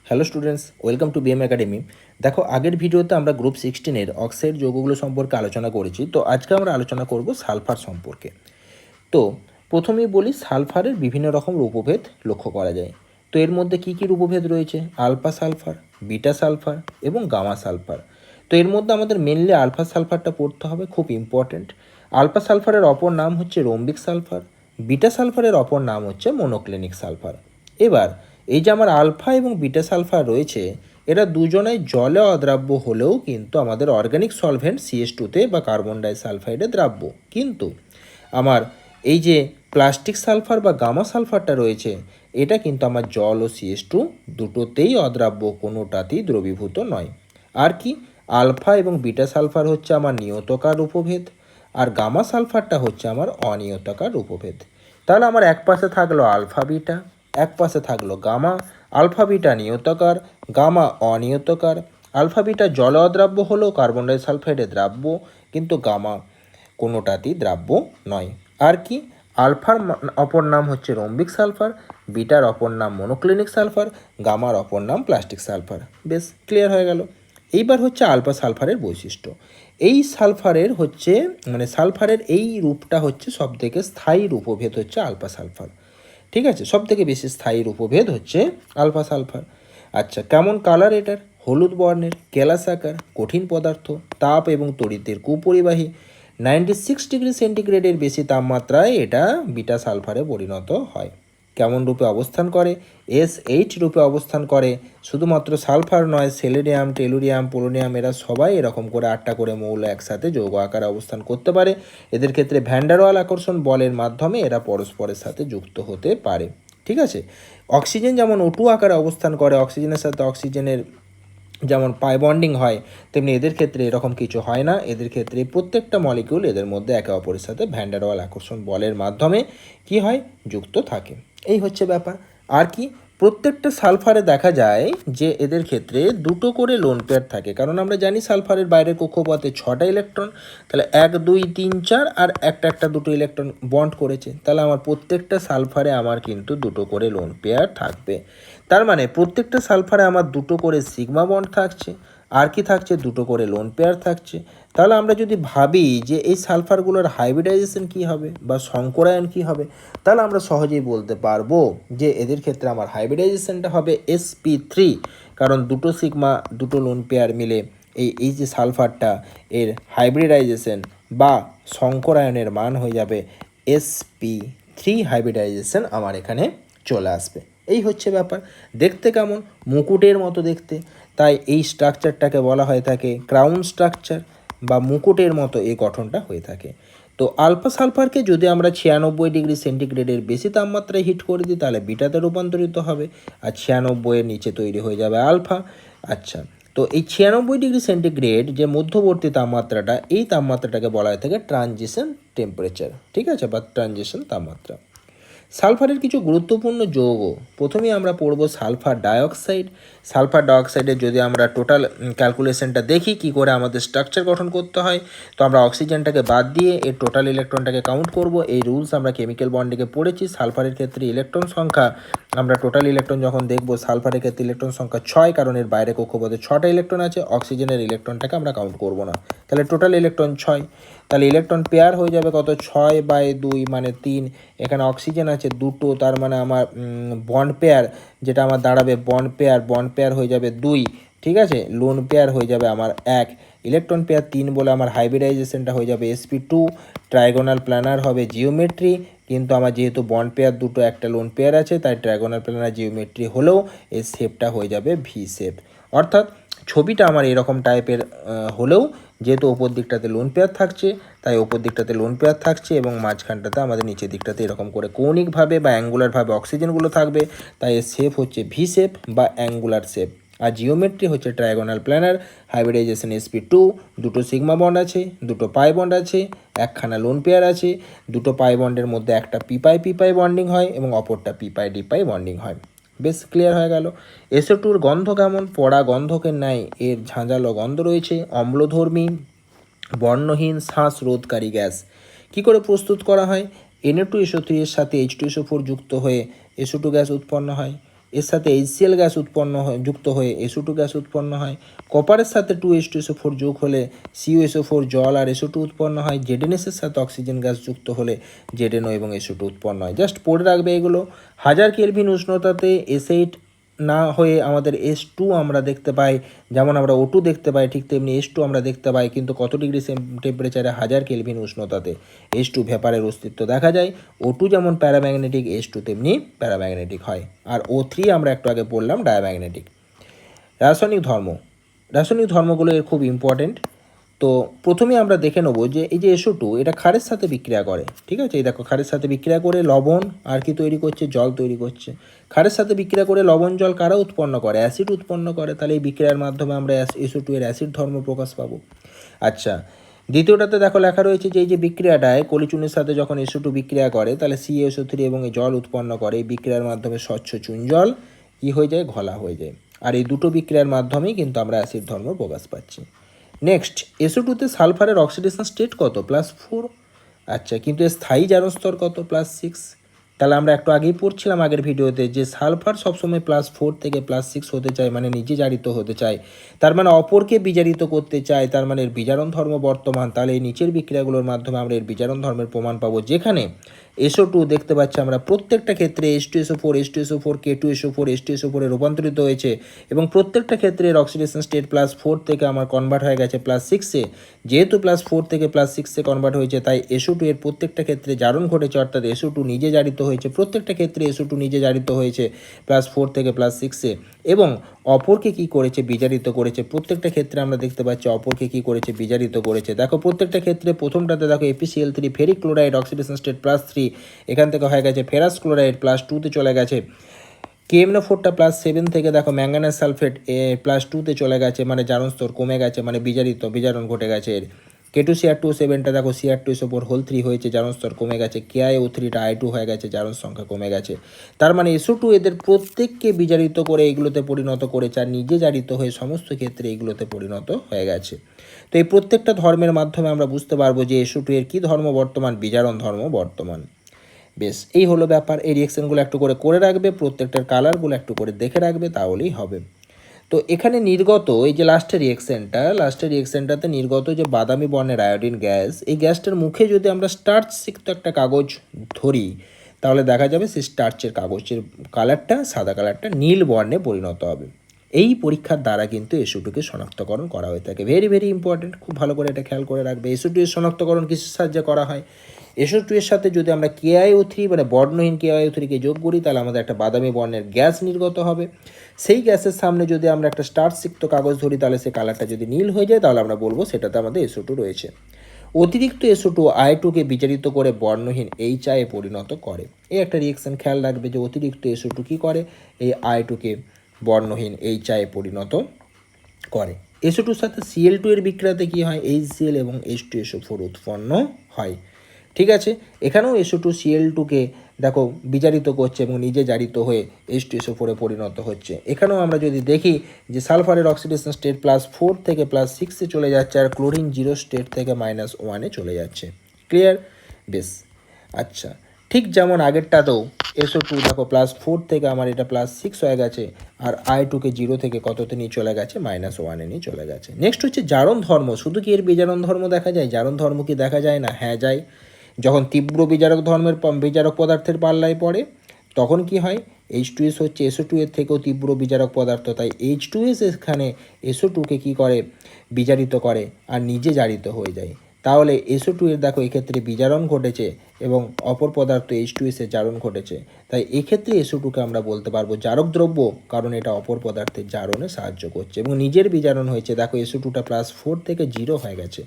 Hello students, welcome to BM academy. দেখো, আগের ভিডিওতে আমরা গ্রুপ 16-এর অক্সাইড যৌগগুলো সম্পর্কে আলোচনা করেছি। তো আজকে আমরা আলোচনা করব সালফার সম্পর্কে। তো প্রথমেই বলি, সালফারের বিভিন্ন রকম রূপভেদ লক্ষ্য করা যায়। তো এর মধ্যে কী কী রূপভেদ রয়েছে? আলফা সালফার, বিটা সালফার এবং গামা সালফার। তো এর মধ্যে আমাদের মেনলি আলফা সালফারটা পড়তে হবে, খুব ইম্পর্ট্যান্ট। আলফা সালফারের অপর নাম হচ্ছে রোম্বিক সালফার, বিটা সালফারের অপর নাম হচ্ছে মনোক্লিনিক সালফার। এবার এই যে আমার আলফা এবং বিটা সালফার রয়েছে, এরা দুজনেই জলে অদ্রাব্য হলেও কিন্তু আমাদের অর্গানিক সলভেন্ট CH2-তে বা কার্বন ডাইসালফাইডে দ্রাব্য। কিন্তু আমার এই যে প্লাস্টিক সালফার বা গামা সালফারটা রয়েছে, এটা কিন্তু আমার জল ও CH2 দুটোতেই অদ্রাব্য, কোনোটাতেই দ্রবীভূত নয়। আর কি, আলফা এবং বিটা সালফার হচ্ছে আমার নিয়তকার উপভেদ, আর গামা সালফারটা হচ্ছে আমার অনিয়তকার উপভেদ। তাহলে আমার এক পাশে থাকলো আলফা বিটা, এক পাশে থাকলো গামা। আলফা বিটা নিয়তকার, গামা অনিয়তকার। আলফা বিটা জলে অদ্রাব্য হলেও কার্বন ডাইসালফাইডে দ্রাব্য, কিন্তু গামা কোনোটাতেই দ্রাব্য নয়। আর কি, আলফার অপর নাম হচ্ছে রোম্বিক সালফার, বিটার অপর নাম মনোক্লিনিক সালফার, গামার অপর নাম প্লাস্টিক সালফার। বেশ ক্লিয়ার হয়ে গেল। এইবার হচ্ছে আলফা সালফারের বৈশিষ্ট্য। এই সালফারের হচ্ছে সালফারের এই রূপটা হচ্ছে সবথেকে স্থায়ী রূপভেদ হচ্ছে আলফা সালফার। ঠিক আছে, সবথেকে বেশি স্থায়ী রূপভেদ হচ্ছে আলফা সালফার। আচ্ছা, কেমন কালার এটার? হলুদ বর্ণের, কেলাসাকার, কঠিন পদার্থ, তাপ এবং তড়িতের কুপরিবাহী। 96 ডিগ্রি সেন্টিগ্রেডের বেশি তাপমাত্রায় এটা বিটা সালফারে পরিণত হয়। কেমন রূপে অবস্থান করে? SH রূপে অবস্থান করে। শুধুমাত্র সালফার নয়, সেলেনিয়াম, টেলুরিয়াম, পোলোনিয়াম এরা সবাই এরকম করে 8টা করে মৌল একসাথে যৌগ আকারে অবস্থান করতে পারে। এদের ক্ষেত্রে ভ্যান্ডারওয়াল আকর্ষণ বলের মাধ্যমে এরা পরস্পরের সাথে যুক্ত হতে পারে। ঠিক আছে, অক্সিজেন যেমন O2 আকারে অবস্থান করে, অক্সিজেনের সাথে অক্সিজেনের যেমন পাই বন্ডিং হয়, তেমনি এদের ক্ষেত্রে এরকম কিছু হয় না। এদের ক্ষেত্রে প্রত্যেকটা মলিকিউল এদের মধ্যে একে অপরের সাথে ভ্যান্ডারওয়াল আকর্ষণ বলের মাধ্যমে কি হয়, যুক্ত থাকে। এই হচ্ছে ব্যাপার। আর কি, প্রত্যেকটা সালফারে দেখা যায় যে এদের ক্ষেত্রে দুটো করে লোন পেয়ার থাকে, কারণ আমরা জানি সালফারের বাইরের কক্ষপথে 6টা ইলেকট্রন। তাহলে 1 2 3 4 আর একটা দুটো ইলেকট্রন বন্ড করেছে। তাহলে আমার প্রত্যেকটা সালফারে আমার কিন্তু দুটো করে লোন পেয়ার থাকবে। তার মানে প্রত্যেকটা সালফারে আমার দুটো করে সিগমা বন্ড থাকছে। আর কি থাকছে? দুটো করে লোন পেয়ার থাকছে। তাহলে আমরা যদি ভাবি যে এই সালফারগুলোর হাইব্রিডাইজেশন কী হবে বা সংকরায়ন কী হবে, তাহলে আমরা সহজেই বলতে পারবো যে এদের ক্ষেত্রে আমার হাইব্রিডাইজেশনটা হবে sp3, কারণ দুটো সিগমা দুটো লোন পেয়ার মিলে এই যে সালফারটা, এর হাইব্রিডাইজেশন বা সংকরায়নের মান হয়ে যাবে sp3 হাইব্রিডাইজেশন আমার এখানে চলে আসবে। এই হচ্ছে ব্যাপার। দেখতে কেমন? মুকুটের মতো দেখতে, তাই এই স্ট্রাকচারটাকে বলা হয়ে থাকে ক্রাউন স্ট্রাকচার বা মুকুটের মতো এই গঠনটা হয়ে থাকে। তো আলফা সালফারকে যদি আমরা 96 ডিগ্রি সেন্টিগ্রেডের বেশি তাপমাত্রায় হিট করে দিই, তাহলে বিটাতে রূপান্তরিত হবে, আর 96-এর নিচে তৈরি হয়ে যাবে আলফা। আচ্ছা, তো এই 96 ডিগ্রি সেন্টিগ্রেড যে মধ্যবর্তী তাপমাত্রাটা, এই তাপমাত্রাটাকে বলা হয়ে থাকে ট্রানজিশন টেম্পারেচার। ঠিক আছে, বা ট্রানজিশন তাপমাত্রা। সালফারের কিছু গুরুত্বপূর্ণ যৌগ। প্রথমেই আমরা পড়ব সালফার ডাইঅক্সাইড। সালফার ডাইঅক্সাইডের যদি আমরা টোটাল ক্যালকুলেশনটা দেখি কী করে আমাদের স্ট্রাকচার গঠন করতে হয়, তো আমরা অক্সিজেনটাকে বাদ দিয়ে এর টোটাল ইলেকট্রনটাকে কাউন্ট করব। এই রুলস আমরা কেমিক্যাল বন্ডিংয়ে পড়েছি। সালফারের ক্ষেত্রে ইলেকট্রন সংখ্যা, আমরা টোটাল ইলেকট্রন যখন দেখব, সালফারের ক্ষেত্রে ইলেকট্রন সংখ্যা 6, কারণ এর বাইরে কক্ষপথে 6টা ইলেকট্রন আছে। অক্সিজেনের ইলেকট্রনটাকে আমরা কাউন্ট করব না, তাহলে টোটাল ইলেকট্রন 6। তাহলে ইলেকট্রন পেয়ার হয়ে যাবে কত? 6/2 মানে 3। এখানে অক্সিজেন আছে দুটো, তার মানে আমার বন্ড পেয়ার যেটা আমার দাঁড়াবে বন্ড পেয়ার হয়ে যাবে 2। ঠিক আছে, লোন পেয়ার হয়ে যাবে আমার 1। ইলেকট্রন পেয়ার 3 বলে আমার হাইব্রিডাইজেশনটা হয়ে যাবে sp2। ট্রাইগোনাল প্ল্যানার হবে জিওমেট্রি, কিন্তু আমার যেহেতু বন্ড পেয়ার দুটো, একটা লোন পেয়ার আছে, তাই ট্রাইগোনাল প্ল্যানার জিওমেট্রি হলেও এর শেপটা হয়ে যাবে ভি শেপ। অর্থাৎ ছবিটা আমার এরকম টাইপের হলেও যেহেতু ওপর দিকটাতে লোন পেয়ার থাকছে, তাই ওপর দিকটাতে লোন পেয়ার থাকছে এবং মাঝখানটাতে আমাদের নিচের দিকটাতে এরকম করে কৌণিকভাবে বা অ্যাঙ্গুলারভাবে অক্সিজেনগুলো থাকবে, তাই এর শেপ হচ্ছে ভি শেপ বা অ্যাঙ্গুলার শেপ। আর জিওমেট্রি হচ্ছে ট্রায়াগোনাল প্ল্যানার। হাইব্রিডাইজেশন sp2, দুটো সিগমা বন্ড আছে, দুটো পাই বন্ড আছে, একখানা লোন পেয়ার আছে। দুটো পাই বন্ডের মধ্যে একটা পিপাই বন্ডিং হয় এবং অপরটা পিপাই বন্ডিং হয়। বেশ ক্লিয়ার হয়ে গেল। SO2-র গন্ধ কেমন? পড়া গন্ধকের ন্যায় এর ঝাঁঝালো গন্ধ রয়েছে, অম্লধর্মী, বর্ণহীন, শ্বাসরোধকারী গ্যাস। কী করে প্রস্তুত করা হয়? Na2SO3 এর সাথে H2SO4 যুক্ত হয়ে SO2 গ্যাস উৎপন্ন হয়। এর সাথে HCl গ্যাস উৎপন্ন হয়, যুক্ত হয়ে SO2 গ্যাস উৎপন্ন হয়। কপারের সাথে 2H2SO4 যোগ হলে CuSO4 জল আর SO2 উৎপন্ন হয়। ZnS এর সাথে অক্সিজেন গ্যাস যুক্ত হলে ZnO এবং SO2 উৎপন্ন হয়। জাস্ট পড়ে রাখবে এগুলো। 1000 কেলভিন উষ্ণতাতে S8 না হয়ে আমাদের S2 আমরা দেখতে পাই, যেমন আমরা O2 দেখতে পাই ঠিক তেমনি S2 আমরা দেখতে পাই, কিন্তু কত ডিগ্রি টেম্পারেচারে 1000 কেলভিন উষ্ণতাতে S2 ভেপারের অস্তিত্ব দেখা যায়। O2 যেমন প্যারাম্যাগনেটিক, S2 তেমনি প্যারাম্যাগনেটিক হয়। আর O3 আমরা একটু আগে বললাম ডায়াম্যাগনেটিক। রাসায়নিক ধর্মগুলো এর খুব ইম্পর্টেন্ট। তো প্রথমে আমরা দেখে নেবো যে এই যে SO2 এটা ক্ষারের সাথে বিক্রিয়া করে, ঠিক আছে। এই দেখো ক্ষারের সাথে বিক্রিয়া করে লবণ আর কি তৈরি করছে, জল তৈরি করছে। ক্ষারের সাথে বিক্রিয়া করে লবণ জল কারা উৎপন্ন করে, অ্যাসিড উৎপন্ন করে। তাহলে এই বিক্রিয়ার মাধ্যমে আমরা SO2 এর অ্যাসিড ধর্ম প্রকাশ পাবো। আচ্ছা, দ্বিতীয়টাতে দেখো লেখা রয়েছে যে এই যে বিক্রিয়াটায় কলিচুনের সাথে যখন SO2 বিক্রিয়া করে তাহলে CaSO3 এবং এই জল উৎপন্ন করে। এই বিক্রিয়ার মাধ্যমে স্বচ্ছ চুন জল কী হয়ে যায়, ঘোলা হয়ে যায়। আর এই দুটো বিক্রিয়ার মাধ্যমেই কিন্তু আমরা অ্যাসিড ধর্ম প্রকাশ পাচ্ছি। নেক্সট, SO2তে সালফারের অক্সিডেশন স্টেট কত, +4। আচ্ছা, কিন্তু এর স্থায়ী জারণ স্তর কত, +6। তাহলে আমরা একটু আগেই পড়ছিলাম আগের ভিডিওতে যে সালফার সবসময় +4 থেকে +6 হতে চায়, মানে নিজে জারিত হতে চায়, তার মানে অপরকে বিজারিত করতে চায়, তার মানে এর বিজারণ ধর্ম বর্তমান। তাহলে এই নিচের বিক্রিয়াগুলোর মাধ্যমে আমরা এর বিজারণ ধর্মের প্রমাণ পাবো, যেখানে SO2 দেখতে পাচ্ছি আমরা প্রত্যেকটা ক্ষেত্রে H2SO4 H2SO4 K2SO4 H2SO4 এ রূপান্তরিত হয়েছে এবং প্রত্যেকটা ক্ষেত্রে এর অক্সিডেশন স্টেট +4 থেকে আমার কনভার্ট হয়ে গেছে +6-এ। যেহেতু +4 থেকে +6-এ কনভার্ট হয়েছে তাই SO2 এর প্রত্যেকটা ক্ষেত্রে জারণ ঘটেছে, অর্থাৎ SO2 নিজে জারিত হয়েছে। প্রত্যেকটা ক্ষেত্রে SO2 নিজে জারিত হয়েছে +4 থেকে +6-এ এবং অপরকে কি করেছে, বিজারিত করেছে। প্রত্যেকটা ক্ষেত্রে আমরা দেখতে পাচ্ছি অপরকে কি করেছে, বিজারিত করেছে। দেখো প্রত্যেকটা ক্ষেত্রে প্রথমটাতে দেখো FeCl3 ferric chloride oxidation state +3, এখান থেকে হয়ে গেছে ফেরাস ক্লোরাইড +2-তে চলে গেছে। KMnO4টা +7 থেকে দেখো ম্যাঙ্গানাস সালফেট +2-তে চলে গেছে, মানে জারণ স্তর কমে গেছে, মানে বিজারণ ঘটে গেছে এর। K2Cr2O7টা দেখো Cr2SO4 হয়েছে, জারণ স্তর কমে গেছে। KiO3টা I2 হয়ে গেছে, জারণ সংখ্যা কমে গেছে। তার মানে SO2 এদের প্রত্যেককে বিজারিত করে এগুলোতে পরিণত করেছে আর নিজে জারিত হয়ে সমস্ত ক্ষেত্রে এগুলোতে পরিণত হয়ে গেছে। তো এই প্রত্যেকটা ধর্মের মাধ্যমে আমরা বুঝতে পারবো যে SO2 এর কী ধর্ম বর্তমান, বিজারণ ধর্ম বর্তমান। বেশ, এই হলো ব্যাপার। এই রিয়েকশনগুলো একটু করে রাখবে, প্রত্যেকটার কালারগুলো একটু করে দেখে রাখবে, তাহলেই হবে। তো এখানে নির্গত এই যে লাস্টের রিয়েকশনটাতে নির্গত যে বাদামি বর্ণের আয়োডিন গ্যাস, এই গ্যাসটার মুখে যদি আমরা স্টার্চ সিক্ত একটা কাগজ ধরি তাহলে দেখা যাবে সেই স্টার্চের কাগজের কালারটা, সাদা কালারটা নীল বর্ণে পরিণত হবে। এই পরীক্ষার দ্বারা কিন্তু SO2কে শনাক্তকরণ করা হয়ে থাকে। ভেরি ভেরি ইম্পর্টেন্ট, খুব ভালো করে এটা খেয়াল করে রাখবে। SO2 এর শনাক্তকরণ কিসের সাহায্যে করা হয়, SO2 এর সাথে যদি আমরা KiO3 মানে বর্ণহীন KiO3কে যোগ করি তাহলে আমাদের একটা বাদামি বর্ণের গ্যাস নির্গত হবে। সেই গ্যাসের সামনে যদি আমরা একটা স্টার্চ সিক্ত কাগজ ধরি তাহলে সেই কালারটা যদি নীল হয়ে যায় তাহলে আমরা বলবো সেটাতে আমাদের SO2 রয়েছে। অতিরিক্ত SO2 I2কে বিজারিত করে বর্ণহীন HI এ পরিণত করে। এই একটা রিয়েকশন খেয়াল রাখবে যে অতিরিক্ত SO2 কী করে, এই I2কে বর্ণহীন HI এ পরিণত করে। SO2-র সাথে Cl2 এর বিক্রিয়াতে কী হয়, HCl এবং H2SO4 উৎপন্ন হয়। ঠিক আছে, এখানেও SO2 Cl2কে দেখো বিজারিত করছে এবং নিজে জারিত হয়ে H2SO4 পরিণত হচ্ছে। এখানেও আমরা যদি দেখি যে সালফারের অক্সিডেশন স্টেট +4 থেকে +6-এ চলে যাচ্ছে আর ক্লোরিন 0 স্টেট থেকে -1-এ চলে যাচ্ছে। ক্লিয়ার? বেশ, আচ্ছা, ঠিক যেমন আগেরটাতেও SO2 দেখো +4 থেকে আমার এটা +6 হয়ে গেছে আর I2কে 0 থেকে কততে নিয়ে চলে গেছে, -1-এ নিয়ে চলে গেছে। নেক্সট হচ্ছে জারণ ধর্ম। শুধু কি এর বিজারণ ধর্ম দেখা যায়, জারণ ধর্ম কি দেখা যায় না? হ্যাঁ যায়। যখন তীব্র বিজারক বিজারক পদার্থের পাল্লায় পড়ে তখন কি হয়, H2S হচ্ছে SO2 এর থেকেও তীব্র বিজারক পদার্থ, তাই H2S এখানে SO2কে কী করে, বিজারিত করে আর নিজে জারিত হয়ে যায়। তাহলে SO2 এর দেখো এক্ষেত্রে বিজারণ ঘটেছে এবং অপর পদার্থ H2S এর জারণ ঘটেছে, তাই এক্ষেত্রে SO2কে আমরা বলতে পারবো জারক দ্রব্য, কারণ এটা অপর পদার্থের জারণে সাহায্য করছে এবং নিজের বিজারণ হয়েছে। দেখো SO2টা +4 থেকে 0 হয়ে গেছে।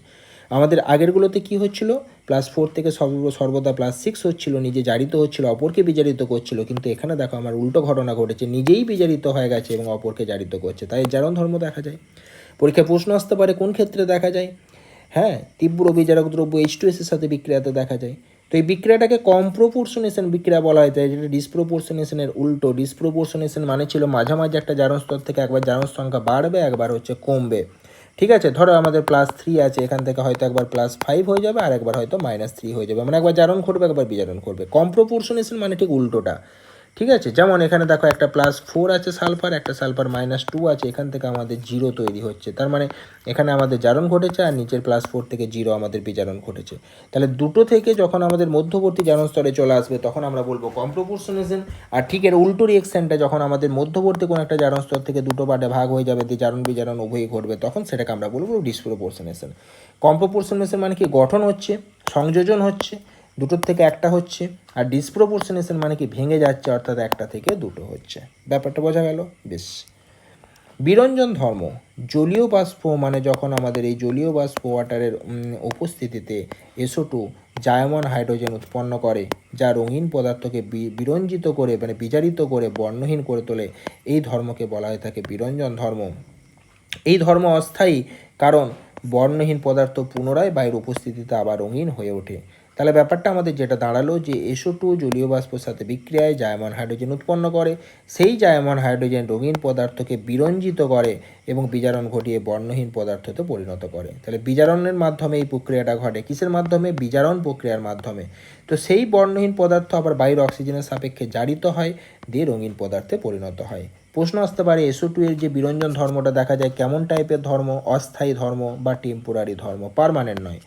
আমাদের আগেরগুলোতে কি হচ্ছিল, +4 থেকে সর্বদা +6 হচ্ছিল, নিজে জারিত হচ্ছিল, অপরকে বিজারিত করছিল। কিন্তু এখানে দেখো আমার উল্টো ঘটনা ঘটেছে, নিজেই বিজারিত হয়ে গেছে এবং অপরকে জারিত করছে, তাই জারণ ধর্ম দেখা যায়। পরীক্ষায় প্রশ্ন আসতে পারে কোন ক্ষেত্রে দেখা যায়, হ্যাঁ, তীব্র বিজারক দ্রব্য H2S এর সাথে বিক্রিয়াতে দেখা যায়। তো এই বিক্রিয়াটাকে কম্প্রোপোর্শনেশন বিক্রিয়া বলা হয়, তাই যেটা ডিসপ্রোপোর্শনেশনের উল্টো। ডিসপ্রোপোর্শনেশন মানে ছিল মাঝামাঝি একটা জারণ স্তর থেকে একবার জারণ সংখ্যা বাড়বে একবার হচ্ছে কমবে। ঠিক আছে, ধরো আমাদের +3 আছে, এখান থেকে হয়তো একবার +5 হয়ে যাবে আর একবার হয়তো -3 হয়ে যাবে, মানে একবার জারণ করবে একবার বিজারণ করবে। কম্প্রোপোর্শনেশন মানে ঠিক উল্টোটা। ঠিক আছে, যেমন এখানে দেখো একটা +4 আছে সালফার, একটা সালফার -2 আছে, এখান থেকে আমাদের 0 তৈরি হচ্ছে, তার মানে এখানে আমাদের জারণ ঘটেছে আর নিচের +4 থেকে 0 আমাদের বিজারণ ঘটেছে। তাহলে দুটো থেকে যখন আমাদের মধ্যবর্তী জারণ স্তরে চলে আসবে তখন আমরা বলবো কম্প্রোপোর্শনেশন, আর ঠিক এর উল্টো রিয়েকশনটা যখন আমাদের মধ্যবর্তী কোনো একটা জারণ স্তর থেকে দুটো পার্টে ভাগ হয়ে যাবে, দিয়ে জারণ বিজারণ উভয়ই ঘটবে, তখন সেটাকে আমরা বলবো ডিসপ্রোপোর্শনেশন। কম্প্রোপোর্শনেশন মানে কি, গঠন হচ্ছে, সংযোজন হচ্ছে, দুটোর থেকে একটা হচ্ছে, আর ডিসপ্রোপোর্শনেশন মানে কি ভেঙে যাচ্ছে, অর্থাৎ একটা থেকে দুটো হচ্ছে। ব্যাপারটা বোঝা গেল? বেশ। বিরঞ্জন ধর্ম, জলীয় বাষ্প মানে যখন আমাদের এই জলীয় বাষ্প ওয়াটারের উপস্থিতিতে SO2 জায়মন হাইড্রোজেন উৎপন্ন করে, যা রঙিন পদার্থকে বিরঞ্জিত করে মানে বিজারিত করে বর্ণহীন করে তোলে, এই ধর্মকে বলা হয়ে থাকে বিরঞ্জন ধর্ম। এই ধর্ম অস্থায়ী, কারণ বর্ণহীন পদার্থ পুনরায় বায়ুর উপস্থিতিতে আবার রঙিন হয়ে ওঠে। তাহলে ব্যাপারটা আমাদের যেটা দাঁড়ালো যে SO2 জলীয় বাষ্পের সাথে বিক্রিয়ায় জায়মান হাইড্রোজেন উৎপন্ন করে, সেই জায়মান হাইড্রোজেন রঙিন পদার্থকে বিরঞ্জিত করে এবং বিজারণ ঘটিয়ে বর্ণহীন পদার্থতে পরিণত করে। তাহলে বিজারণের মাধ্যমে এই প্রক্রিয়াটা ঘটে, কিসের মাধ্যমে? বিজারণ প্রক্রিয়ার মাধ্যমে। তো সেই বর্ণহীন পদার্থ আবার বায়ুর অক্সিজেনের সাপেক্ষে জারিত হয়, দিয়ে রঙিন পদার্থে পরিণত হয়। প্রশ্ন আসতে পারে SO2 এর যে বিরঞ্জন ধর্মটা দেখা যায় কেমন টাইপের ধর্ম, অস্থায়ী ধর্ম বা টেম্পোরারি ধর্ম, পার্মানেন্ট নয়।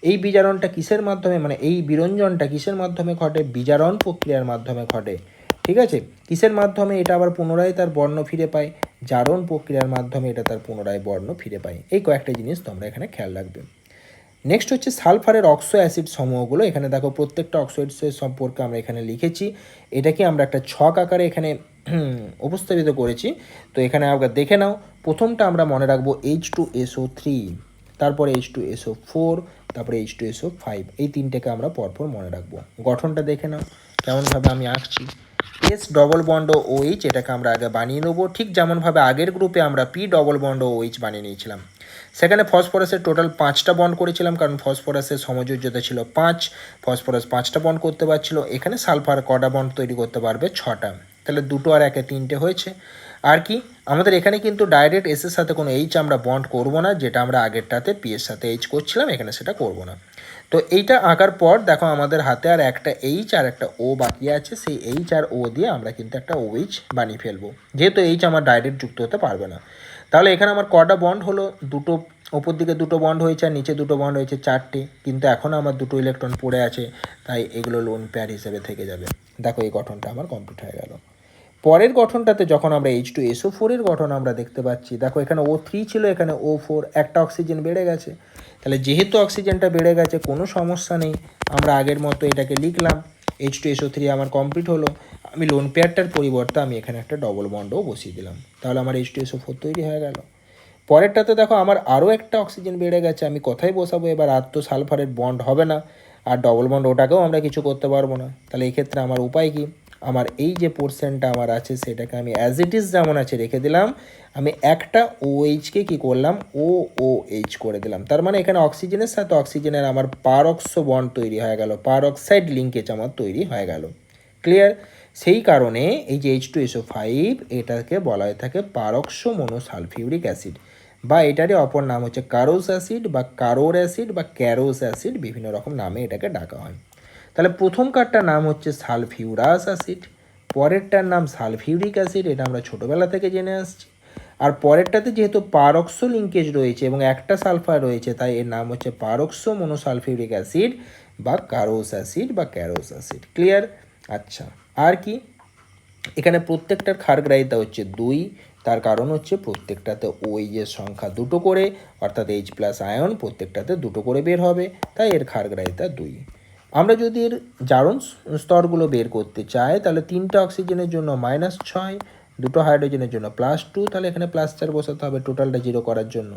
এই বিজারণটা কিসের মাধ্যমে, মানে এই বিরঞ্জনটা কিসের মাধ্যমে ঘটে? বিজারণ প্রক্রিয়ার মাধ্যমে ঘটে। ঠিক আছে, কিসের মাধ্যমে? এটা আবার পুনরায় তার বর্ণ ফিরে পায়, জারণ প্রক্রিয়ার মাধ্যমে এটা তার পুনরায় বর্ণ ফিরে পায়। এই কয়েকটা জিনিস তোমরা এখানে খেয়াল রাখবে। নেক্সট হচ্ছে সালফারের অক্সো অ্যাসিড সমূহগুলো। এখানে দেখো প্রত্যেকটা অক্সাইডের সম্পর্কে আমরা এখানে লিখেছি, এটাকে আমরা একটা ছক আকারে এখানে উপস্থাপিত করেছি। তো এখানে আমরা দেখে নাও, প্রথমটা আমরা মনে রাখবো H2SO3, তারপরে H2SO4, তারপরে H2SO5, এই তিনটেকে আমরা পরপর মনে রাখবো। গঠনটা দেখে নাও কেমনভাবে আমি আঁকছি। S ডবল বন্ড OH, এটাকে আমরা আগে বানিয়ে নেবো, ঠিক যেমনভাবে আগের গ্রুপে আমরা P ডবল বন্ড OH বানিয়ে নিয়েছিলাম। সেখানে ফসফরাসের টোটাল 5টা বন্ড করেছিলাম, কারণ ফসফরাসের সমযোজ্যতা ছিল 5, ফসফরাস 5টা বন্ড করতে পারছিল। এখানে সালফার কটা বন্ড তৈরি করতে পারবে? 6টা। তাহলে 2 আর 1 3টে হয়েছে। আর কি আমাদের এখানে কিন্তু ডাইরেক্ট S এর সাথে কোনো H আমরা বন্ড করব না, যেটা আমরা আগেরটাতে P এর সাথে H করছিলাম, এখানে সেটা করব না। তো এইটা আঁকার পর দেখো আমাদের হাতে আর একটা H আর একটা O বাকি আছে, সেই H আর O দিয়ে আমরা কিন্তু একটা OH বানিয়ে ফেলবো, যেহেতু H আমার ডাইরেক্ট যুক্ত হতে পারবে না। তাহলে এখানে আমার কটা বন্ড হলো? দুটো, ওপর দিকে দুটো বন্ড হয়েছে আর নিচে দুটো বন্ড হয়েছে, 4টে, কিন্তু এখন আমার দুটো ইলেকট্রন পড়ে আছে, তাই এগুলো লোন পেয়ার হিসেবে থেকে যাবে। দেখো এই গঠনটা আমার কমপ্লিট হয়ে গেল। পরের গঠনটাতে যখন আমরা H2SO4 এর গঠন আমরা দেখতে পাচ্ছি, দেখো এখানে O3 ছিল, এখানে O4, একটা অক্সিজেন বেড়ে গেছে। তাহলে যেহেতু অক্সিজেনটা বেড়ে গেছে কোনো সমস্যা নেই, আমরা আগের মতো এটাকে লিখলাম, H2SO3 আমার কমপ্লিট হলো। আমি লোন পেয়ারটার পরিবর্তে আমি এখানে একটা ডবল বন্ডও বসিয়ে দিলাম, তাহলে আমার H2SO4 তৈরি হয়ে গেল। পরেরটাতে দেখো আমার আরও একটা অক্সিজেন বেড়ে গেছে, আমি কোথায় বসাবো এবার? আর তো সালফারের বন্ড হবে না, আর ডবল বন্ড ওটাকেও আমরা কিছু করতে পারবো না। তাহলে এই ক্ষেত্রে আমার উপায় কি? আমার এই যে পোর্শনটা আমার আছে সেটাকে আমি অ্যাজ ইট ইজ যেমন আছে রেখে দিলাম, আমি একটা OHকে কি করলাম? OOH করে দিলাম। তার মানে এখানে অক্সিজেনের সাথে অক্সিজেনের আমার পারঅক্সো বন্ড তৈরি হয়ে গেল, পারঅক্সাইড লিঙ্কেজ আমার তৈরি হয়ে গেল। ক্লিয়ার? সেই কারণে এই যে H2SO5 এটাকে বলা হয়ে থাকে পারঅক্সো মনোসালফিউরিক অ্যাসিড, বা এটারই অপর নাম হচ্ছে কারোস অ্যাসিড বা কারোর অ্যাসিড বা ক্যারোস অ্যাসিড, বিভিন্ন রকম নামে এটাকে ডাকা হয়। তাহলে প্রথম কারটার নাম হচ্ছে সালফিউরাস অ্যাসিড, পরেরটার নাম সালফিউরিক অ্যাসিড, এটা আমরা ছোটোবেলা থেকে জেনে আসছি। আর পরেরটাতে যেহেতু পারঅক্সো লিঙ্কেজ রয়েছে এবং একটা সালফার রয়েছে, তাই এর নাম হচ্ছে পারঅক্সো মনোসালফিউরিক অ্যাসিড বা কারোস অ্যাসিড বা ক্যারোস অ্যাসিড। ক্লিয়ার? আচ্ছা, আর কি? এখানে প্রত্যেকটার ক্ষারগ্রাহিতা হচ্ছে 2, তার কারণ হচ্ছে প্রত্যেকটাতে OH এর সংখ্যা 2টো করে, অর্থাৎ H+ আয়ন প্রত্যেকটাতে 2টো করে বের হবে, তাই এর ক্ষারগ্রাহিতা 2। আমরা যদি এর জারণ স্তরগুলো বের করতে চাই, তাহলে 3টে অক্সিজেনের জন্য -6, 2টো হাইড্রোজেনের জন্য +2, তাহলে এখানে +4 বসাতে হবে টোটালটা 0 করার জন্য।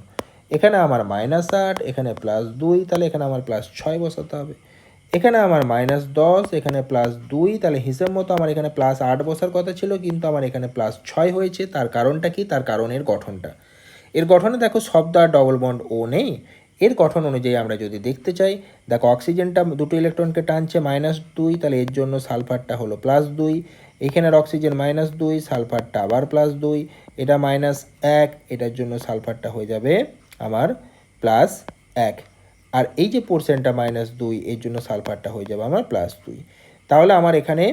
এখানে আমার -8, এখানে +2, তাহলে এখানে আমার +6 বসাতে হবে। এখানে আমার -10, এখানে +2, তাহলে হিসেব মতো আমার এখানে +8 বসার কথা ছিল, কিন্তু আমার এখানে +6 হয়েছে। তার কারণটা কি? তার কারণের গঠনটা, এর গঠনে দেখো শব্দ আর ডবল বন্ড ও নেই। এর গঠন অনুযায়ী আমরা যদি দেখতে চাই, দেখো অক্সিজেনটা দুটো ইলেকট্রনকে টানছে -2, তাহলে এর জন্য সালফারটা হলো +2, এখানের অক্সিজেন -2, সালফারটা আবার +2, এটা -1, এটার জন্য সালফারটা হয়ে যাবে আমার +1, আর এই যে পোর্শনটা -2, এর জন্য সালফারটা হয়ে যাবে আমার +2। তাহলে আমার এখানে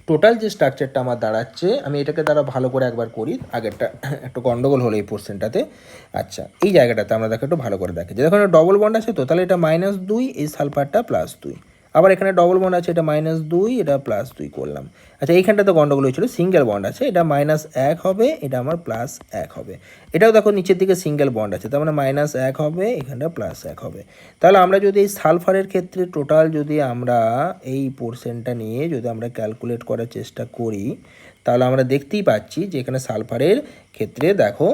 টোটাল যে স্ট্রাকচারটা আমার দাঁড়াচ্ছে, আমি এটাকে দ্বারা ভালো করে একবার করি, আগেরটা একটু গন্ডগোল হলো এই পোর্শনটাতে। আচ্ছা, এই জায়গাটাতে আমরা দেখো একটু ভালো করে দেখি যে দেখো ডবল বন্ড আছে, তো তাহলে এটা -2, এই সালফারটা +2, আবার এখানে ডবল বন্ড আছে, এটা -2, এটা +2 করলাম। আচ্ছা, এইখানটাতে গন্ডগোল হয়েছিল, সিঙ্গেল বন্ড আছে, এটা -1 হবে, এটা আমার +1 হবে। এটাও দেখো নিচের দিকে সিঙ্গেল বন্ড আছে, তার মানে -1 হবে, এখানটা +1 হবে। তাহলে আমরা যদি এই সালফারের ক্ষেত্রে টোটাল যদি আমরা এই পোর্শনটা নিয়ে যদি আমরা ক্যালকুলেট করার চেষ্টা করি, তাহলে আমরা দেখতেই পাচ্ছি যে এখানে সালফারের ক্ষেত্রে দেখো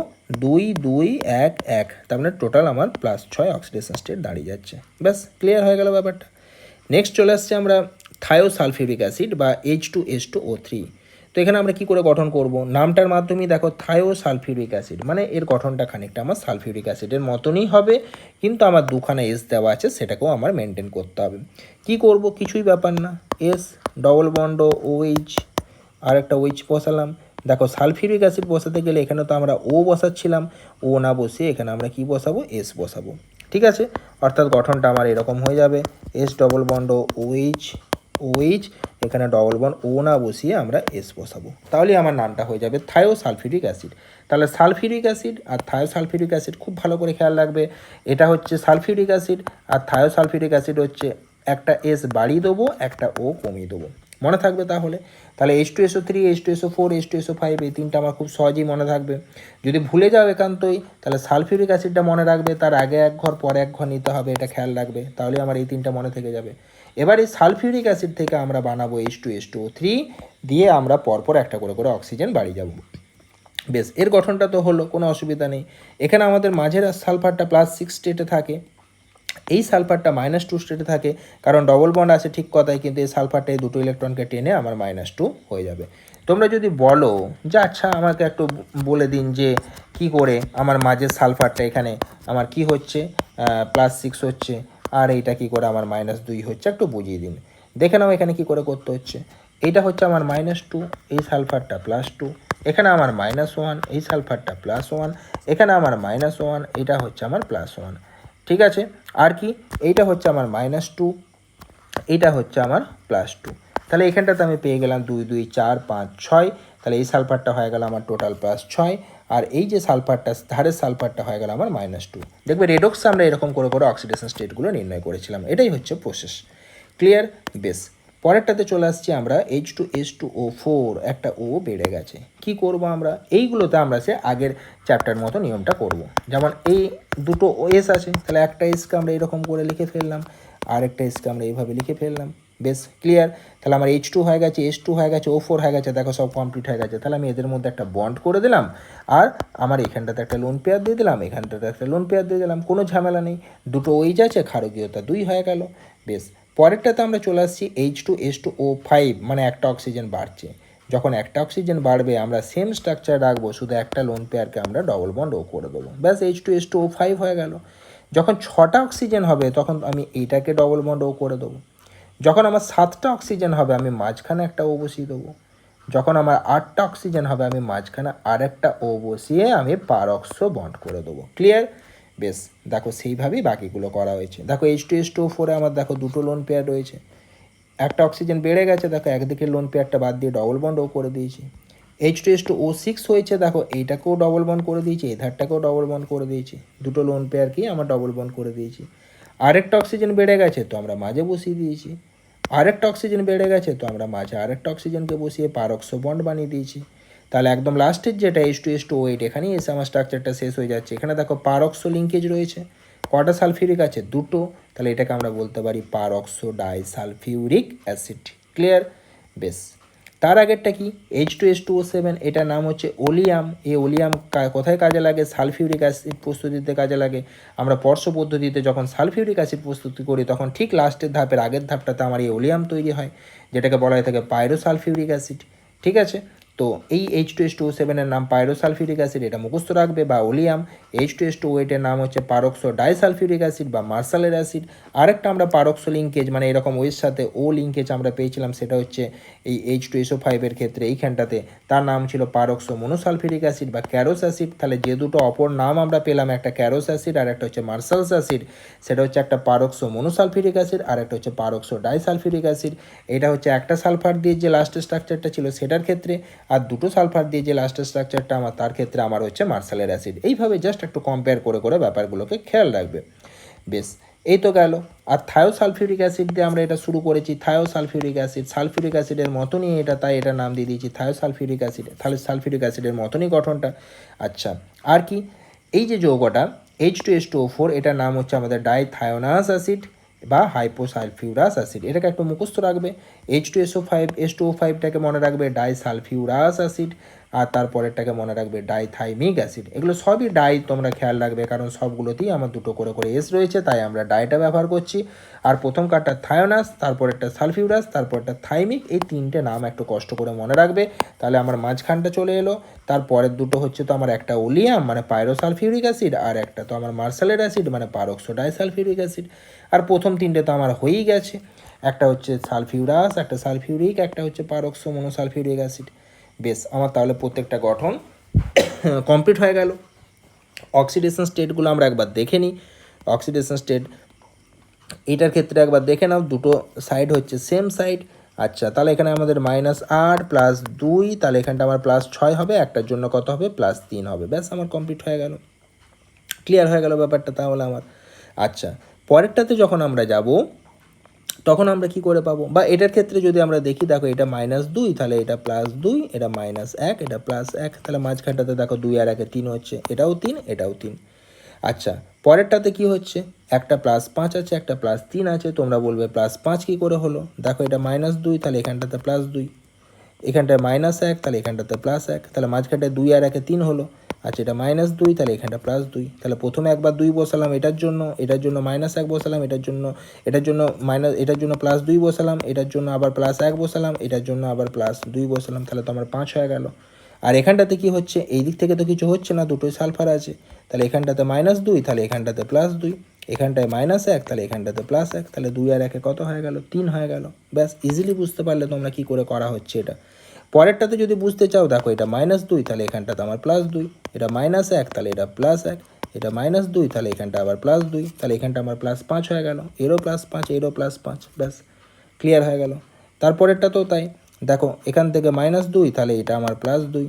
2 2 1 1, তার মানে টোটাল আমার +6 অক্সিডেশন স্টেট দাঁড়িয়ে যাচ্ছে। ব্যাস, ক্লিয়ার হয়ে গেল ব্যাপারটা। নেক্সট চলে আসছে আমরা থায়োসালফিউরিক অ্যাসিড বা H2S2O3। তো এখানে আমরা কি করে গঠন করব, নামটার মাধ্যমেই দেখো থায়োসালফিউরিক অ্যাসিড, মানে এর গঠনটা খানিকটা আমার সালফিউরিক অ্যাসিডের মতনই হবে, কিন্তু আমার দুখানা এস দেওয়া আছে, সেটাকেও আমার মেনটেন করতে হবে। কি করব, কিছুই ব্যাপার না, এস ডবল বন্ড OH, আর একটা OH বসালাম। দেখো সালফিউরিক অ্যাসিড বসাতে গেলে এখানে তো আমরা ও বসাচ্ছিলাম, ও না বসিয়ে এখানে আমরা কি বসাবো, এস বসাবো। ঠিক আছে, অর্থাৎ গঠনটা আমার এরকম হয়ে যাবে, S double bond OH OH, এখানে ডবল বন্ড ও না বসিয়ে আমরা এস বসাবো, তাহলে আমার নামটা হয়ে যাবে থায়োসালফিউরিক অ্যাসিড। তাহলে সালফিউরিক অ্যাসিড আর থায়োসালফিউরিক অ্যাসিড খুব ভালো করে খেয়াল রাখবে, এটা হচ্ছে সালফিউরিক অ্যাসিড আর থায়োসালফিউরিক অ্যাসিড হচ্ছে একটা এস বাড়িয়ে দেবো, একটা ও কমিয়ে দেবো, মনে থাকবে তাহলে। তাহলে H2SO3, H2SO4, H2SO5, এই তিনটা আমার খুব সহজেই মনে থাকবে। যদি ভুলে যাও একান্তই, তাহলে সালফিউরিক অ্যাসিডটা মনে রাখবে, তার আগে এক ঘর পরে এক ঘর নিতে হবে, এটা খেয়াল রাখবে, তাহলে আমার এই তিনটা মনে থেকে যাবে। এবার এই সালফিউরিক অ্যাসিড থেকে আমরা বানাবো H2S2O3, দিয়ে আমরা পরপর একটা করে করে অক্সিজেন বাড়িয়ে যাব। বেশ, এর গঠনটা তো হলো, কোনো অসুবিধা নেই। এখানে আমাদের মাঝের সালফারটা +6 স্টেটে থাকে, এই সালফারটা -2 স্টেটে থাকে, কারণ ডবল বন্ড আছে ঠিক কথাই, কিন্তু এই সালফারটা এই দুটো ইলেকট্রনকে টেনে আমার -2 হয়ে যাবে। তোমরা যদি বলো যে আচ্ছা আমাকে একটু বলে দিন যে কি করে আমার মাঝের সালফারটা এখানে আমার কি হচ্ছে, +6 হচ্ছে, আর এইটা কি করে আমার -2 হচ্ছে, একটু বুঝিয়ে দিন। দেখে নাও এখানে কি করে করতে হচ্ছে। এইটা হচ্ছে আমার -2, এই সালফারটা +2, এখানে আমার -1, এই সালফারটা +1, এখানে আমার -1, এটা হচ্ছে আমার +1। ঠিক আছে, আর কি, এইটা হচ্ছে আমার -2, এইটা হচ্ছে আমার +2। তাহলে এখানটাতে আমি পেয়ে গেলাম 2 2 4 5 6, তাহলে এই সালফারটা হয়ে গেল আমার টোটাল +6, আর এই যে সালফারটা ধারের সালফারটা হয়ে গেল আমার -2। দেখবে রেডক্সে আমরা এরকম করে করে অক্সিডেশন স্টেটগুলো নির্ণয় করেছিলাম, এটাই হচ্ছে প্রসেস। ক্লিয়ার? বেশ, পরেরটাতে চলে আসছি আমরা, H2S2O4, একটা ও বেড়ে গেছে, কি করব আমরা, এইগুলোতে আমরা সে আগের চ্যাপ্টার মতো নিয়মটা করব। যেমন এই দুটো এস আছে, তাহলে একটা এসকে আমরা এরকম করে লিখে ফেললাম, আর একটা এসকে আমরা এইভাবে লিখে ফেললাম। বেশ, ক্লিয়ার? তাহলে আমার H2 হয়ে গেছে, S2 হয়ে গেছে, O4 হয়ে গেছে, দেখো সব কমপ্লিট হয়ে গেছে। তাহলে আমি এদের মধ্যে একটা বন্ড করে দিলাম, আর আমার এখানটাতে একটা লোন পেয়ার দিয়ে দিলাম, এখানটাতে একটা লোন পেয়ার দিয়ে দিলাম, কোনো ঝামেলা নেই, দুটো ওইজ আছে, ক্ষারকীয়তা 2 হয়ে গেল। বেশ, পরেরটাতে আমরা চলে আসছি H2S2O5, মানে একটা অক্সিজেন বাড়ছে। যখন একটা অক্সিজেন বাড়বে আমরা সেম স্ট্রাকচার রাখবো, শুধু একটা লোন পেয়ারকে আমরা ডবল বন্ড ও করে দেবো, ব্যাস H2S2O5 হয়ে গেল। যখন 6টা অক্সিজেন হবে তখন আমি এইটাকে ডবল বন্ড ও করে দেবো। যখন আমার 7টা অক্সিজেন হবে আমি মাঝখানে একটা ও বসিয়ে দেবো। যখন আমার 8টা অক্সিজেন হবে আমি মাঝখানে আরেকটা ও বসিয়ে আমি পারক্সো বন্ড করে দেবো। ক্লিয়ার? বেশ, দেখো সেইভাবেই বাকিগুলো করা হয়েছে। দেখো H2S2O4-এ আমার দেখো দুটো লোন পেয়ার রয়েছে, একটা অক্সিজেন বেড়ে গেছে, দেখো একদিকে লোন পেয়ারটা বাদ দিয়ে ডবল বন্ড ও করে দিয়েছি। H2S2O6 হয়েছে, দেখো এইটাকেও ডবল বন্ড করে দিয়েছি, এই ধারটাকেও ডবল বন্ড করে দিয়েছি, দুটো লোন পেয়ারকেই আমার ডবল বন্ড করে দিয়েছি। আরেকটা অক্সিজেন বেড়ে গেছে তো আমরা মাঝে বসিয়ে দিয়েছি, আরেকটা অক্সিজেন বেড়ে গেছে তো আমরা মাঝে আরেকটা অক্সিজেনকে বসিয়ে পারক্সো বন্ড বানিয়ে দিয়েছি। তাহলে একদম লাস্টের যেটা H2S2O8, এখানেই এসে আমার স্ট্রাকচারটা শেষ হয়ে যাচ্ছে। এখানে দেখো পারক্সো লিঙ্কেজ রয়েছে, কটা সালফিউরিক আছে, দুটো, তাহলে এটাকে আমরা বলতে পারি পারক্সো ডাইসালফিউরিক অ্যাসিড। ক্লিয়ার? বেশ, তার আগেরটা কি, H2S2O7, এটার নাম হচ্ছে ওলিয়াম। এই ওলিয়াম কোথায় কাজে লাগে, সালফিউরিক অ্যাসিড প্রস্তুতিতে কাজে লাগে। আমরা পর্শ পদ্ধতিতে যখন সালফিউরিক অ্যাসিড প্রস্তুতি করি তখন ঠিক লাস্টের ধাপের আগের ধাপটাতে আমার এই ওলিয়াম তৈরি হয়, যেটাকে বলা হয়ে থাকে পাইরোসালফিউরিক অ্যাসিড। ঠিক আছে, তো এই H2SO7 এর নাম পাইরোসালফিউরিক অ্যাসিড, এটা মুখস্থ রাখবে, বা ওলিয়াম। H2SO8 এর নাম হচ্ছে পারক্সো ডাইসালফিউরিক অ্যাসিড বা মার্শালের অ্যাসিড। আরেকটা আমরা পারক্সো লিঙ্কেজ মানে এরকম ওয়ের সাথে ও লিঙ্কেজ আমরা পেয়েছিলাম, সেটা হচ্ছে এই H2SO5 এর ক্ষেত্রে এইখানটাতে তার নাম ছিল পারক্সো মনোসালফিউরিক অ্যাসিড বা ক্যারোস অ্যাসিড। তাহলে যে দুটো অপর নাম আমরা পেলাম, একটা ক্যারোস অ্যাসিড আর একটা হচ্ছে মার্শালস অ্যাসিড, সেটা হচ্ছে একটা পারক্সো মনোসালফিউরিক অ্যাসিড আর একটা হচ্ছে পারক্সো ডাইসালফিউরিক অ্যাসিড। এটা হচ্ছে একটা সালফার দিয়ে যে লাস্টের স্ট্রাকচারটা ছিল সেটার ক্ষেত্রে, আর দুটো সালফার দিয়ে যে লাস্টের স্ট্রাকচারটা আমার তার ক্ষেত্রে আমার হচ্ছে মার্শালের অ্যাসিড। এইভাবে জাস্ট একটু কম্পেয়ার করে করে ব্যাপারগুলোকে খেয়াল রাখবে। বেশ, এই তো গেল। আর থায়োসালফিউরিক অ্যাসিড দিয়ে আমরা এটা শুরু করেছি, থায়োসালফিউরিক অ্যাসিড, সালফিউরিক অ্যাসিডের মতনই এটা, তাই এটা নাম দিয়ে দিয়েছি থায়োসালফিউরিক অ্যাসিড। তাহলে সালফিউরিক অ্যাসিডের মতনই গঠনটা। আচ্ছা, আর কি, এই যে যৌগটা H2SO4, এটার নাম হচ্ছে আমাদের ডাইথায়োনাস অ্যাসিড বা হাইপোসালফিউরাস অ্যাসিড। এটাকে একটু মুখস্থ রাখবে। H2SO5টাকে মনে রাখবে ডাইসালফিউরাস অ্যাসিড, আর তারপরেরটাকে মনে রাখবে ডাইথাইমিক অ্যাসিড। এগুলো সবই ডাই, তোমরা খেয়াল রাখবে, কারণ সবগুলোতেই আমার দুটো করে করে এস রয়েছে, তাই আমরা ডাইটা ব্যবহার করছি। আর প্রথম কারটা থায়োনাস, তারপরেরটা সালফিউরাস, তারপরটা থাইমিক। এই তিনটে নাম একটু কষ্ট করে মনে রাখবে, তাহলে আমার মাঝখানটা চলে এলো। তারপরের দুটো হচ্ছে তো আমার একটা ওলিয়াম মানে পাইরোসালফিউরিক অ্যাসিড, আর একটা তো আমার মার্শালের অ্যাসিড মানে পারক্সো ডাইসালফিউরিক অ্যাসিড। আর প্রথম তিনটে তো আমার হয়েই গেছে, একটা হচ্ছে সালফিউরাস, একটা সালফিউরিক, একটা হচ্ছে পারক্সো মনোসালফিউরিক অ্যাসিড। বেশ, আমার তাহলে প্রত্যেকটা গঠন কমপ্লিট হয়ে গেল। অক্সিডেশন স্টেটগুলো আমরা একবার দেখে নিই। অক্সিডেশন স্টেট এটার ক্ষেত্রে একবার দেখে নাও, দুটো সাইড হচ্ছে সেম সাইড। আচ্ছা, তাহলে এখানে আমাদের -8 + 2, তাহলে এখানটা আমার +6 হবে, একটার জন্য কত হবে +3 হবে। ব্যাস, আমার কমপ্লিট হয়ে গেল, ক্লিয়ার হয়ে গেল ব্যাপারটা তাহলে আমার। আচ্ছা, পরেরটাতে যখন আমরা যাব তখন আমরা কি করে পাবো, বা এটার ক্ষেত্রে যদি আমরা দেখি, দেখো এটা -2, তাহলে এটা +2, এটা -1, এটা +1, তাহলে মাঝখানটাতে দেখো 2 আর 1 3 হচ্ছে, এটাও 3, এটাও 3। আচ্ছা, পরেরটাতে কি হচ্ছে, একটা +5 আছে, একটা +3 আছে। তোমরা বলবে +5 কী করে হলো, দেখো এটা -2, তাহলে এখানটাতে +2, এখানটায় -1, তাহলে এখানটাতে +1, তাহলে মাঝখানটায় 2 আর 1 3 হলো। আচ্ছা, এটা -2, তাহলে এখানটা +2, তাহলে প্রথমে একবার 2 বসালাম এটার জন্য -1 বসালাম, এটার জন্য এটার জন্য +2 বসালাম, এটার জন্য আবার +1 বসালাম, এটার জন্য আবার +2 বসালাম, তাহলে তো আমার 5 হয়ে গেল। আর এখানটাতে কি হচ্ছে, এই দিক থেকে তো কিছু হচ্ছে না, দুটোই সালফার আছে, তাহলে এখানটাতে -2, তাহলে এখানটাতে +2, এখানটায় -1, তাহলে এখানটাতে +1, তাহলে 2 আর 1 কত হয়ে গেল, 3 হয়ে গেল। ব্যাস, ইজিলি বুঝতে পারলে তোমরা কি করে করা হচ্ছে এটা। পরেরটাতে যদি বুঝতে চাও, দেখো এটা -2, তাহলে এখানটাতে আমার +2, এটা -1, তাহলে এটা +1, এটা -2, তাহলে এখানটা আবার +2, তাহলে এখানটা আমার +5 হয়ে গেল, এরও +5, এরও +5। ব্যাস, ক্লিয়ার হয়ে গেল। তারপরেরটা তো তাই, দেখো এখান থেকে -2, তাহলে এটা আমার +2,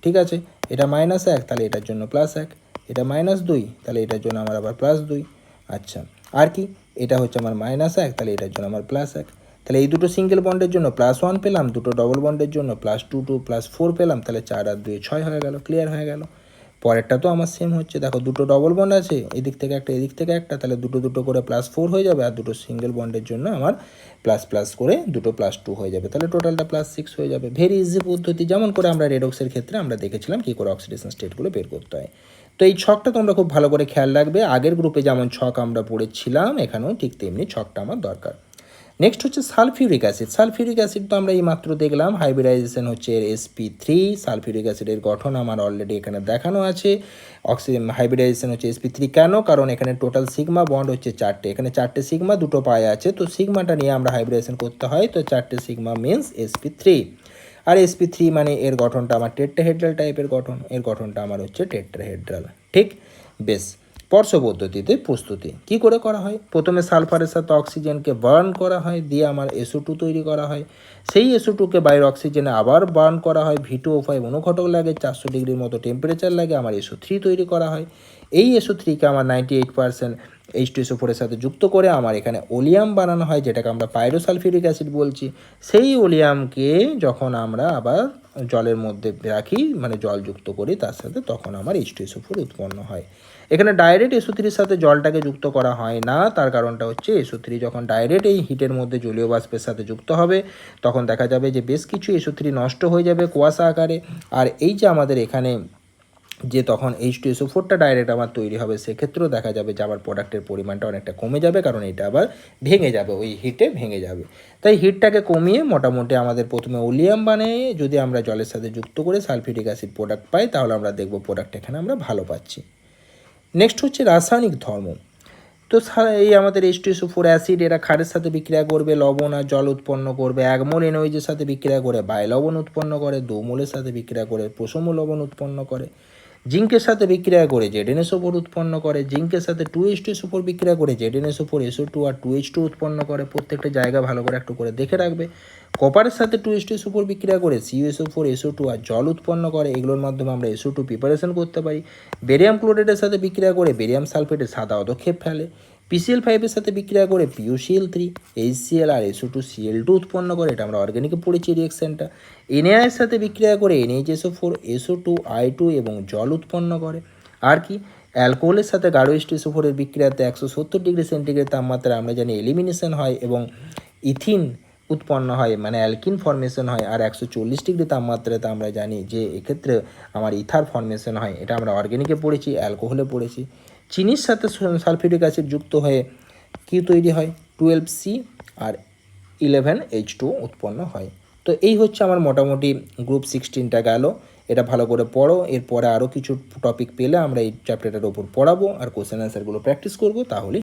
ঠিক আছে, এটা -1, তাহলে এটার জন্য +1, এটা -2, তাহলে এটার জন্য আমার আবার +2। আচ্ছা, আর কি, এটা হচ্ছে আমার -1, তাহলে এটার জন্য আমার +1। তাহলে এই দুটো সিঙ্গেল বন্ডের জন্য +1 পেলাম, দুটো ডবল বন্ডের জন্য +2 2 +4 পেলাম, তাহলে 4 আর 2 6 হয়ে গেল, ক্লিয়ার হয়ে গেল। পরেরটা তো আমার সেম হচ্ছে, দেখো দুটো ডবল বন্ড আছে, এদিক থেকে একটা এদিক থেকে একটা, তাহলে দুটো দুটো করে +4 হয়ে যাবে, আর দুটো সিঙ্গেল বন্ডের জন্য আমার প্লাস করে দুটো +2 হয়ে যাবে, তাহলে টোটালটা +6 হয়ে যাবে। ভেরি ইজি পদ্ধতি, যেমন করে আমরা রেডক্সের ক্ষেত্রে আমরা দেখেছিলাম কী করে অক্সিডেশন স্টেটগুলো বের করতে হয়। তো এই ছকটা তোমরা খুব ভালো করে খেয়াল রাখবে, আগের গ্রুপে যেমন ছক আমরা পড়েছিলাম এখানেও ঠিক তেমনি ছকটা আমার দরকার। নেক্সট হচ্ছে সালফিউরিক অ্যাসিড। সালফিউরিক অ্যাসিড তো আমরা এই মাত্র দেখলাম, হাইব্রিডাইজেশন হচ্ছে এর sp3। সালফিউরিক অ্যাসিডের গঠন আমার অলরেডি এখানে দেখানো আছে। হাইব্রিডাইজেশন হচ্ছে sp3 কেন, কারণ এখানে টোটাল সিগমা বন্ড হচ্ছে 4টে, এখানে 4টে সিগমা, দুটো পায়ে আছে, তো সিগমাটা নিয়ে আমরা হাইব্রিডাইজেশন করতে হয়, তো 4টে সিগমা মিনস sp3। আর sp3 মানে এর গঠনটা আমার টেট্রাহেড্রাল টাইপের গঠন, এর গঠনটা আমার হচ্ছে টেট্রাহেড্রাল, ঠিক। বেশ, স্পর্শ পদ্ধতিতে প্রস্তুতি কী করে করা হয়, প্রথমে সালফারের সাথে অক্সিজেনকে বার্ন করা হয়, দিয়ে আমার SO2 তৈরি করা হয়, সেই SO2কে বাইরে অক্সিজেনে আবার বার্ন করা হয়, V2O5 অনুঘটক লাগে, 400 ডিগ্রির মতো টেম্পারেচার লাগে, আমার SO3 তৈরি করা হয়। এই SO3কে আমার 98% H2SO4 এর সাথে যুক্ত করে আমার এখানে ওলিয়াম বানানো হয়, যেটাকে আমরা পাইরোসালফিউরিক অ্যাসিড বলছি। সেই ওলিয়ামকে যখন আমরা আবার জলের মধ্যে রাখি, মানে জল যুক্ত করি তার সাথে, তখন আমার H2SO4 উৎপন্ন হয়। এখানে ডাইরেক্ট SO3-র সাথে জলটাকে যুক্ত করা হয় না, তার কারণটা হচ্ছে SO3 যখন ডাইরেক্ট এই হিটের মধ্যে জলীয় বাষ্পের সাথে যুক্ত হবে, তখন দেখা যাবে যে বেশ কিছু SO3 নষ্ট হয়ে যাবে কুয়াশা আকারে। আর এই যে আমাদের এখানে যে তখন H2SO4টা ডাইরেক্ট আমার তৈরি হবে, সেক্ষেত্রেও দেখা যাবে যে আবার প্রোডাক্টের পরিমাণটা অনেকটা কমে যাবে, কারণ এটা আবার ভেঙে যাবে, ওই হিটে ভেঙে যাবে। তাই হিটটাকে কমিয়ে মোটামুটি আমাদের প্রথমে ওলিয়াম বানিয়ে যদি আমরা জলের সাথে যুক্ত করে সালফিউরিক অ্যাসিড প্রোডাক্ট পাই, তাহলে আমরা দেখব প্রোডাক্ট এখানে আমরা ভালো পাচ্ছি। নেক্সট হচ্ছে রাসায়নিক ধর্ম। তো এই আমাদের H2SO4 অ্যাসিড, এরা ক্ষারের সাথে বিক্রিয়া করবে, লবণ আর জল উৎপন্ন করবে, 1 মোল NaOH এর সাথে বিক্রিয়া করে বায়লবণ উৎপন্ন করে, 2 মোলের সাথে বিক্রিয়া করে প্রশম লবণ উৎপন্ন করে, জিঙ্কের সাথে বিক্রিয়া করে ZnSO4 উৎপন্ন করে, জিঙ্কের সাথে 2H2SO4 বিক্রিয়া করে ZnSO4 SO2 আর 2H2 উৎপন্ন করে। প্রত্যেকটা জায়গা ভালো করে একটু করে দেখে রাখবে। কপারের সাথে 2H2SO4 বিক্রিয়া করে CuSO4 SO2 আর জল উৎপন্ন করে, এগুলোর মাধ্যমে আমরা SO2 প্রিপারেশন করতে পারি। বেরিয়াম ক্লোরাইডের সাথে বিক্রিয়া করে বেরিয়াম সালফেটের সাদা অধক্ষেপ ফেলে। PCl5 এর সাথে বিক্রিয়া করে PuCl3 HCl আর SO2Cl2 উৎপন্ন করে, এটা আমরা অর্গানিকে পড়েছি রিয়েকশনটা। Na এর সাথে বিক্রিয়া করে NHSO4 SO2 I2 এবং জল উৎপন্ন করে। আর কি, অ্যালকোহলের সাথে গাঢ় H2SO4 এর বিক্রিয়াতে 170 ডিগ্রি সেন্টিগ্রেড তাপমাত্রায় আমরা জানি এলিমিনেশন হয় এবং ইথিন উৎপন্ন হয়, মানে অ্যালকিন ফর্মেশন হয়। আর 140 ডিগ্রি তাপমাত্রাতে আমরা জানি যে এক্ষেত্রে আমার ইথার ফর্মেশন হয়, এটা আমরা অর্গানিকে পড়েছি, অ্যালকোহলে পড়েছি। চিনির সাথে সালফিউরিক অ্যাসিড যুক্ত হয়ে কি তৈরি হয়, 12C আর 11H2 উৎপন্ন হয়। তো এই হচ্ছে আমার মোটামুটি গ্রুপ 16টা গেল, এটা ভালো করে পড়ো। এরপরে আরও কিছু টপিক পেলে আমরা এই চ্যাপ্টারটার ওপর পড়াবো আর কোশ্চেন অ্যান্সারগুলো প্র্যাকটিস করবো, তাহলে